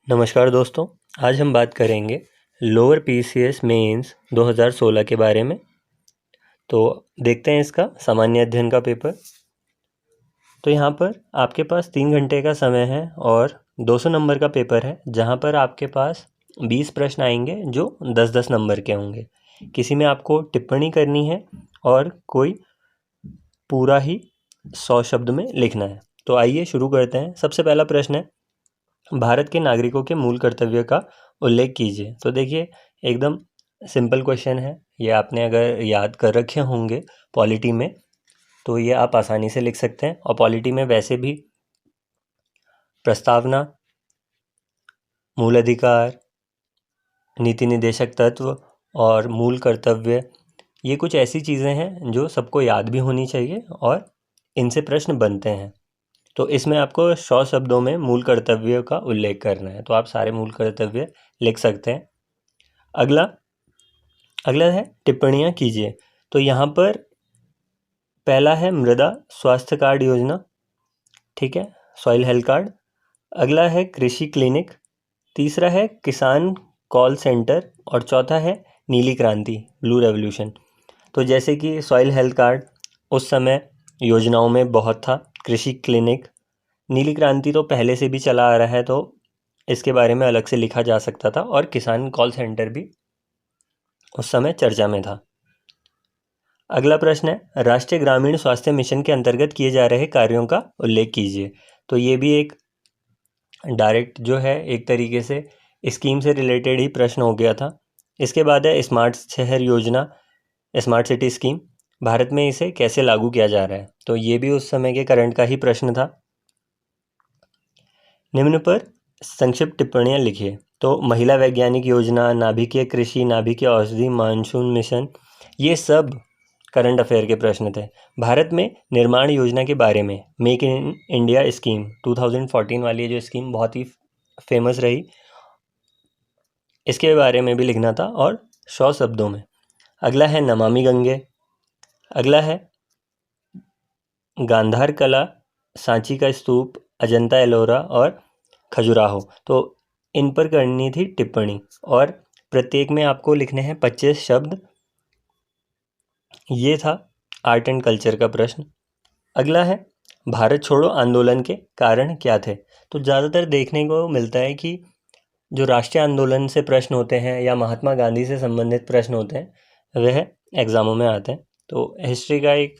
नमस्कार दोस्तों, आज हम बात करेंगे लोअर पीसीएस मेंस 2016 के बारे में। तो देखते हैं इसका सामान्य अध्ययन का पेपर। तो यहाँ पर आपके पास 3 घंटे का समय है और 200 नंबर का पेपर है, जहाँ पर आपके पास 20 प्रश्न आएंगे जो 10-10 नंबर के होंगे। किसी में आपको टिप्पणी करनी है और कोई पूरा ही 100 शब्द में लिखना है। तो आइए शुरू करते हैं। सबसे पहला प्रश्न है, भारत के नागरिकों के मूल कर्तव्य का उल्लेख कीजिए। तो देखिए, एकदम सिंपल क्वेश्चन है। ये आपने अगर याद कर रखे होंगे पॉलिटी में, तो ये आप आसानी से लिख सकते हैं। और पॉलिटी में वैसे भी प्रस्तावना, मूल अधिकार, नीति निदेशक तत्व और मूल कर्तव्य, ये कुछ ऐसी चीज़ें हैं जो सबको याद भी होनी चाहिए और इनसे प्रश्न बनते हैं। तो इसमें आपको 100 शब्दों में मूल कर्तव्य का उल्लेख करना है। तो आप सारे मूल कर्तव्य लिख सकते हैं। अगला अगला है टिप्पणियाँ कीजिए। तो यहाँ पर पहला है मृदा स्वास्थ्य कार्ड योजना, ठीक है, सॉइल हेल्थ कार्ड। अगला है कृषि क्लिनिक। तीसरा है किसान कॉल सेंटर और चौथा है नीली क्रांति, ब्लू रेवोल्यूशन। तो जैसे कि सॉइल हेल्थ कार्ड उस समय योजनाओं में बहुत था, कृषि क्लिनिक, नीली क्रांति तो पहले से भी चला आ रहा है, तो इसके बारे में अलग से लिखा जा सकता था, और किसान कॉल सेंटर भी उस समय चर्चा में था। अगला प्रश्न है, राष्ट्रीय ग्रामीण स्वास्थ्य मिशन के अंतर्गत किए जा रहे कार्यों का उल्लेख कीजिए। तो ये भी एक डायरेक्ट जो है, एक तरीके से स्कीम से रिलेटेड ही प्रश्न हो गया था। इसके बाद है स्मार्ट शहर योजना, स्मार्ट सिटी स्कीम, भारत में इसे कैसे लागू किया जा रहा है। तो ये भी उस समय के करंट का ही प्रश्न था। निम्न पर संक्षिप्त टिप्पणियाँ लिखिए। तो महिला वैज्ञानिक योजना, नाभिकीय कृषि, नाभिकीय औषधि, मानसून मिशन, ये सब करंट अफेयर के प्रश्न थे। भारत में निर्माण योजना के बारे में, मेक इन इंडिया स्कीम 2014 वाली जो स्कीम बहुत ही फेमस रही, इसके बारे में भी लिखना था और 100 शब्दों में। अगला है नमामि गंगे। अगला है गांधार कला, सांची का स्तूप, अजंता एलोरा और खजुराहो। तो इन पर करनी थी टिप्पणी और प्रत्येक में आपको लिखने हैं 25 शब्द। ये था आर्ट एंड कल्चर का प्रश्न। अगला है भारत छोड़ो आंदोलन के कारण क्या थे। तो ज़्यादातर देखने को मिलता है कि जो राष्ट्रीय आंदोलन से प्रश्न होते हैं या महात्मा गांधी से संबंधित प्रश्न होते हैं, वह एग्ज़ामों में आते हैं। तो हिस्ट्री का एक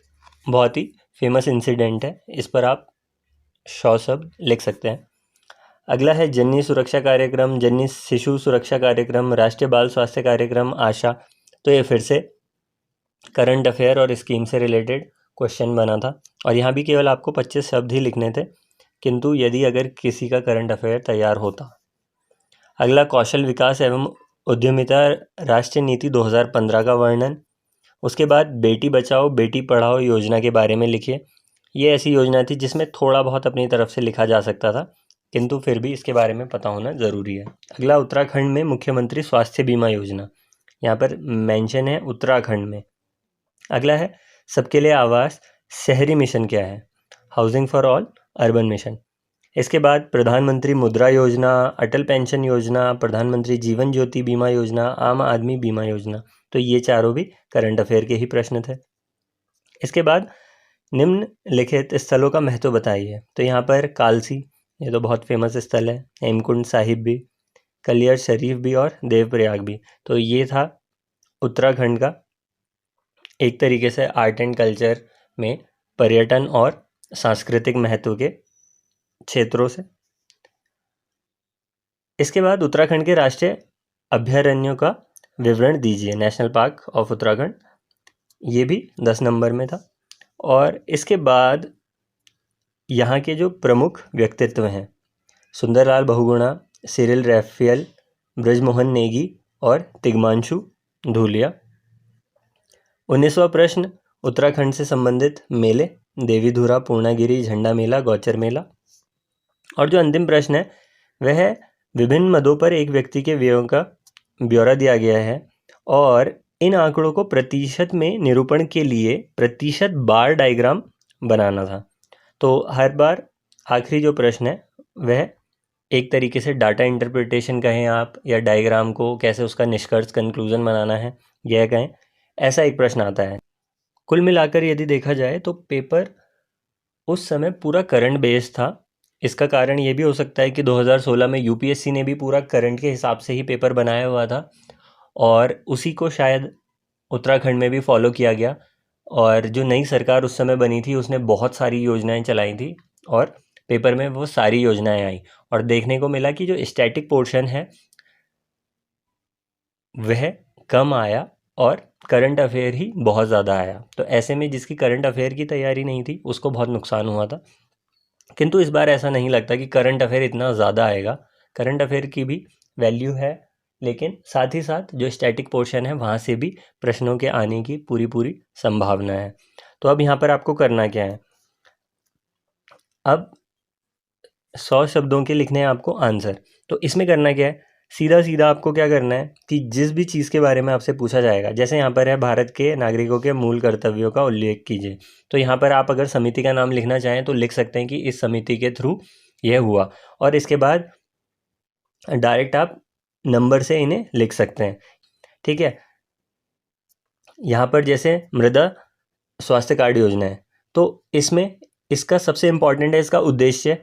बहुत ही फेमस इंसिडेंट है, इस पर आप 100 शब्द लिख सकते हैं। अगला है जननी सुरक्षा कार्यक्रम, जननी शिशु सुरक्षा कार्यक्रम, राष्ट्रीय बाल स्वास्थ्य कार्यक्रम, आशा। तो ये फिर से करंट अफेयर और स्कीम से रिलेटेड क्वेश्चन बना था, और यहाँ भी केवल आपको 25 शब्द ही लिखने थे, किंतु यदि अगर किसी का करंट अफेयर तैयार होता। अगला कौशल विकास एवं उद्यमिता राष्ट्रीय नीति 2015 का वर्णन। उसके बाद बेटी बचाओ बेटी पढ़ाओ योजना के बारे में लिखिए। ये ऐसी योजना थी जिसमें थोड़ा बहुत अपनी तरफ से लिखा जा सकता था, किंतु फिर भी इसके बारे में पता होना ज़रूरी है। अगला उत्तराखंड में मुख्यमंत्री स्वास्थ्य बीमा योजना, यहाँ पर मेंशन है उत्तराखंड में। अगला है सबके लिए आवास शहरी मिशन क्या है, housing for all urban mission. इसके बाद प्रधानमंत्री मुद्रा योजना, अटल पेंशन योजना, प्रधानमंत्री जीवन ज्योति बीमा योजना, आम आदमी बीमा योजना। तो ये चारों भी करंट अफेयर के ही प्रश्न थे। इसके बाद निम्नलिखित स्थलों का महत्व बताइए। तो यहाँ पर कालसी, ये तो बहुत फेमस स्थल है, हेमकुंड साहिब भी, कलियर शरीफ भी और देवप्रयाग भी। तो ये था उत्तराखंड का एक तरीके से आर्ट एंड कल्चर में पर्यटन और सांस्कृतिक महत्व के क्षेत्रों से। इसके बाद उत्तराखंड के राष्ट्रीय अभयारण्यों का विवरण दीजिए, नेशनल पार्क ऑफ उत्तराखंड, ये भी 10 नंबर में था। और इसके बाद यहाँ के जो प्रमुख व्यक्तित्व हैं, सुंदरलाल बहुगुणा, सिरिल रैफेल, ब्रजमोहन नेगी और तिग्मांशु धूलिया। 19वां प्रश्न, उत्तराखंड से संबंधित मेले, देवीधुरा, पूर्णागिरी, झंडा मेला, गौचर मेला। और जो अंतिम प्रश्न है वह है विभिन्न मदों पर एक व्यक्ति के व्ययों का ब्यौरा दिया गया है, और इन आंकड़ों को प्रतिशत में निरूपण के लिए प्रतिशत बार डायग्राम बनाना था। तो हर बार आखिरी जो प्रश्न है वह एक तरीके से डाटा इंटरप्रिटेशन कहें आप, या डायग्राम को कैसे उसका निष्कर्ष कंक्लूजन बनाना है यह कहें, ऐसा एक प्रश्न आता है। कुल मिलाकर यदि देखा जाए तो पेपर उस समय पूरा करंट बेस्ड था। इसका कारण ये भी हो सकता है कि 2016 में यूपीएससी ने भी पूरा करंट के हिसाब से ही पेपर बनाया हुआ था, और उसी को शायद उत्तराखंड में भी फॉलो किया गया। और जो नई सरकार उस समय बनी थी उसने बहुत सारी योजनाएं चलाई थी, और पेपर में वो सारी योजनाएं आई, और देखने को मिला कि जो स्टैटिक पोर्शन है वह कम आया और करंट अफेयर ही बहुत ज़्यादा आया। तो ऐसे में जिसकी करंट अफेयर की तैयारी नहीं थी उसको बहुत नुकसान हुआ था। किंतु इस बार ऐसा नहीं लगता कि करंट अफेयर इतना ज़्यादा आएगा। करंट अफेयर की भी वैल्यू है, लेकिन साथ ही साथ जो स्टैटिक पोर्शन है वहाँ से भी प्रश्नों के आने की पूरी पूरी संभावना है। तो अब यहाँ पर आपको करना क्या है, अब 100 शब्दों के लिखने हैं आपको आंसर। तो इसमें करना क्या है, सीधा सीधा आपको क्या करना है कि जिस भी चीज़ के बारे में आपसे पूछा जाएगा, जैसे यहाँ पर है भारत के नागरिकों के मूल कर्तव्यों का उल्लेख कीजिए, तो यहाँ पर आप अगर समिति का नाम लिखना चाहें तो लिख सकते हैं कि इस समिति के थ्रू यह हुआ, और इसके बाद डायरेक्ट आप नंबर से इन्हें लिख सकते हैं। ठीक है, यहाँ पर जैसे मृदा स्वास्थ्य कार्ड योजना है, तो इसमें इसका सबसे इम्पॉर्टेंट है इसका उद्देश्य,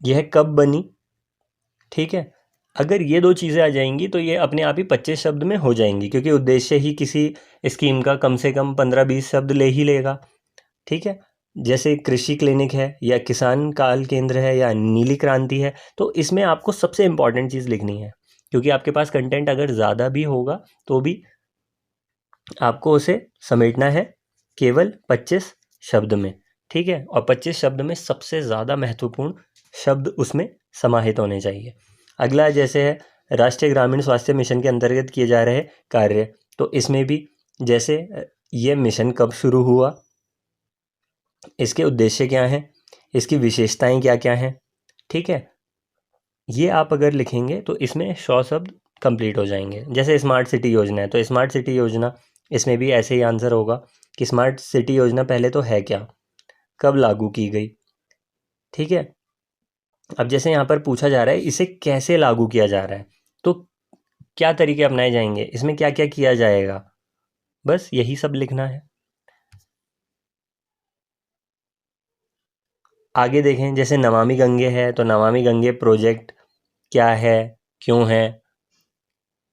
यह कब बनी। ठीक है, अगर ये दो चीज़ें आ जाएंगी तो ये अपने आप ही 25 शब्द में हो जाएंगी, क्योंकि उद्देश्य ही किसी स्कीम का कम से कम 15-20 शब्द ले ही लेगा। ठीक है, जैसे कृषि क्लिनिक है, या किसान काल केंद्र है, या नीली क्रांति है, तो इसमें आपको सबसे इम्पॉर्टेंट चीज़ लिखनी है, क्योंकि आपके पास कंटेंट अगर ज़्यादा भी होगा तो भी आपको उसे समेटना है केवल 25 शब्द में। ठीक है, और 25 शब्द में सबसे ज़्यादा महत्वपूर्ण शब्द उसमें समाहित होने चाहिए। अगला जैसे है राष्ट्रीय ग्रामीण स्वास्थ्य मिशन के अंतर्गत किए जा रहे कार्य, तो इसमें भी जैसे ये मिशन कब शुरू हुआ, इसके उद्देश्य क्या हैं, इसकी विशेषताएं क्या क्या हैं। ठीक है, ये आप अगर लिखेंगे तो इसमें 100 शब्द कंप्लीट हो जाएंगे। जैसे स्मार्ट सिटी योजना है, तो स्मार्ट सिटी योजना, इसमें भी ऐसे ही आंसर होगा कि स्मार्ट सिटी योजना पहले तो है क्या, कब लागू की गई। ठीक है, अब जैसे यहाँ पर पूछा जा रहा है इसे कैसे लागू किया जा रहा है, तो क्या तरीके अपनाए जाएंगे, इसमें क्या क्या किया जाएगा, बस यही सब लिखना है। आगे देखें, जैसे नमामि गंगे है, तो नमामि गंगे प्रोजेक्ट क्या है, क्यों है,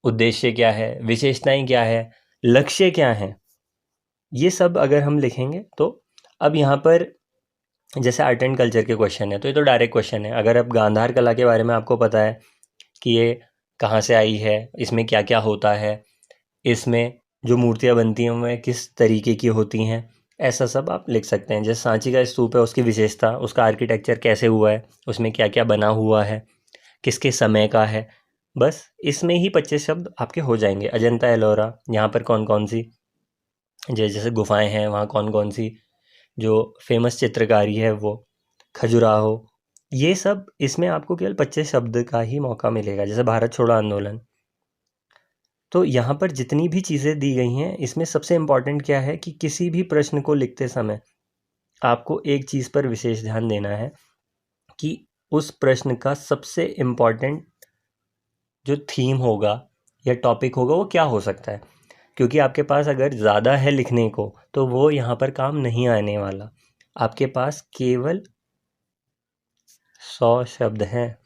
उद्देश्य क्या है, विशेषताएं क्या है, लक्ष्य क्या है, ये सब अगर हम लिखेंगे तो अब यहाँ पर जैसे आर्ट एंड कल्चर के क्वेश्चन है, तो ये तो डायरेक्ट क्वेश्चन है। अगर अब गांधार कला के बारे में आपको पता है कि ये कहाँ से आई है, इसमें क्या क्या होता है, इसमें जो मूर्तियाँ बनती हैं वह किस तरीके की होती हैं, ऐसा सब आप लिख सकते हैं। जैसे सांची का स्तूप है, उसकी विशेषता, उसका आर्किटेक्चर कैसे हुआ है, उसमें क्या क्या बना हुआ है, किसके समय का है, बस इसमें ही 25 शब्द आपके हो जाएंगे। अजंता एलोरा, यहाँ पर कौन कौन सी जैसे गुफाएं हैं, वहाँ कौन कौन सी जो फेमस चित्रकारी है वो, खजुराहो, ये सब इसमें आपको केवल 25 शब्द का ही मौका मिलेगा। जैसे भारत छोड़ो आंदोलन, तो यहाँ पर जितनी भी चीज़ें दी गई हैं इसमें सबसे इम्पॉर्टेंट क्या है कि किसी भी प्रश्न को लिखते समय आपको एक चीज़ पर विशेष ध्यान देना है कि उस प्रश्न का सबसे इम्पॉर्टेंट जो थीम होगा या टॉपिक होगा वो क्या हो सकता है, क्योंकि आपके पास अगर ज़्यादा है लिखने को तो वो यहाँ पर काम नहीं आने वाला। आपके पास केवल 100 शब्द हैं,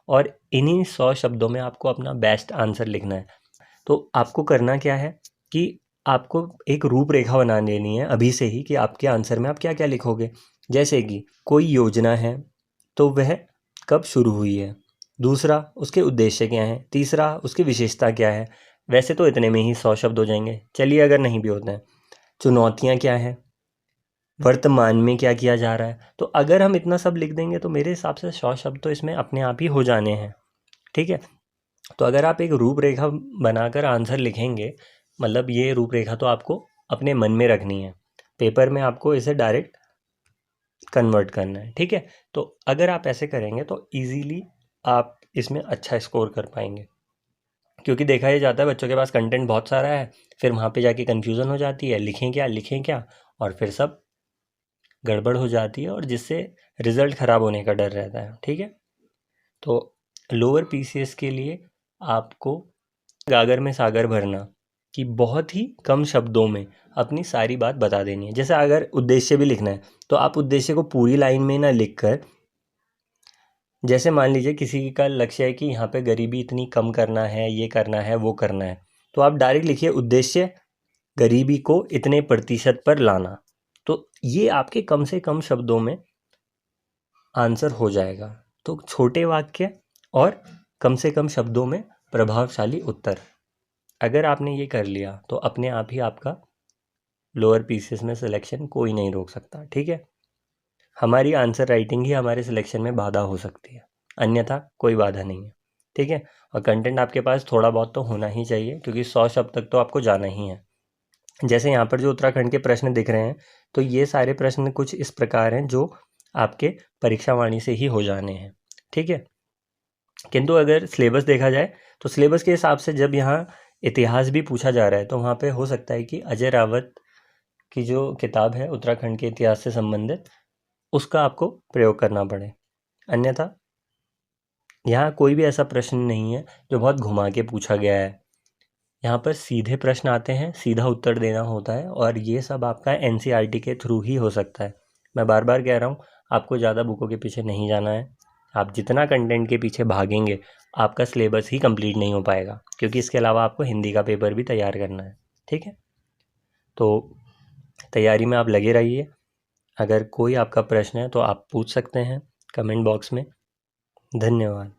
और इन्हीं 100 शब्दों में आपको अपना बेस्ट आंसर लिखना है। तो आपको करना क्या है कि आपको एक रूपरेखा बना लेनी है अभी से ही कि आपके आंसर में आप क्या क्या लिखोगे। जैसे कि कोई योजना है तो वह कब शुरू हुई है, दूसरा उसके उद्देश्य क्या हैं, तीसरा उसकी विशेषता क्या है। वैसे तो इतने में ही 100 शब्द हो जाएंगे, चलिए अगर नहीं भी होते हैं। चुनौतियाँ क्या हैं, वर्तमान में क्या किया जा रहा है। तो अगर हम इतना सब लिख देंगे तो मेरे हिसाब से 100 शब्द तो इसमें अपने आप ही हो जाने हैं। ठीक है, तो अगर आप एक रूपरेखा बनाकर आंसर लिखेंगे, मतलब ये रूपरेखा तो आपको अपने मन में रखनी है, पेपर में आपको इसे डायरेक्ट कन्वर्ट करना है। ठीक है, तो अगर आप ऐसे करेंगे तो इजीली आप इसमें अच्छा स्कोर कर पाएंगे, क्योंकि देखा ही जाता है बच्चों के पास कंटेंट बहुत सारा है, फिर वहाँ पे जाके कन्फ्यूज़न हो जाती है, लिखें क्या लिखें क्या, और फिर सब गड़बड़ हो जाती है, और जिससे रिज़ल्ट ख़राब होने का डर रहता है। ठीक है, तो लोअर पीसीएस के लिए आपको गागर में सागर भरना कि बहुत ही कम शब्दों में अपनी सारी बात बता देनी है। जैसे अगर उद्देश्य भी लिखना है तो आप उद्देश्य को पूरी लाइन में ना लिख कर, जैसे मान लीजिए किसी का लक्ष्य है कि यहाँ पे गरीबी इतनी कम करना है, ये करना है, वो करना है, तो आप डायरेक्ट लिखिए उद्देश्य गरीबी को इतने प्रतिशत पर लाना। तो ये आपके कम से कम शब्दों में आंसर हो जाएगा। तो छोटे वाक्य और कम से कम शब्दों में प्रभावशाली उत्तर, अगर आपने ये कर लिया तो अपने आप ही आपका लोअर पीसीएस में सिलेक्शन कोई नहीं रोक सकता। ठीक है, हमारी आंसर राइटिंग ही हमारे सिलेक्शन में बाधा हो सकती है, अन्यथा कोई बाधा नहीं है। ठीक है, और कंटेंट आपके पास थोड़ा बहुत तो होना ही चाहिए, क्योंकि 100 शब्द तक तो आपको जाना ही है। जैसे यहाँ पर जो उत्तराखंड के प्रश्न दिख रहे हैं, तो ये सारे प्रश्न कुछ इस प्रकार हैं जो आपके परीक्षा वाणी से ही हो जाने हैं। ठीक है, किंतु अगर सिलेबस देखा जाए तो सिलेबस के हिसाब से जब यहाँ इतिहास भी पूछा जा रहा है तो वहाँ पे हो सकता है कि अजय रावत की जो किताब है उत्तराखंड के इतिहास से संबंधित, उसका आपको प्रयोग करना पड़े। अन्यथा यहाँ कोई भी ऐसा प्रश्न नहीं है जो बहुत घुमा के पूछा गया है। यहाँ पर सीधे प्रश्न आते हैं, सीधा उत्तर देना होता है, और ये सब आपका एनसीईआरटी के थ्रू ही हो सकता है। मैं बार बार कह रहा हूँ, आपको ज़्यादा बुकों के पीछे नहीं जाना है। आप जितना कंटेंट के पीछे भागेंगे आपका सिलेबस ही कंप्लीट नहीं हो पाएगा, क्योंकि इसके अलावा आपको हिंदी का पेपर भी तैयार करना है। ठीक है, तो तैयारी में आप लगे रहिए। अगर कोई आपका प्रश्न है तो आप पूछ सकते हैं कमेंट बॉक्स में। धन्यवाद।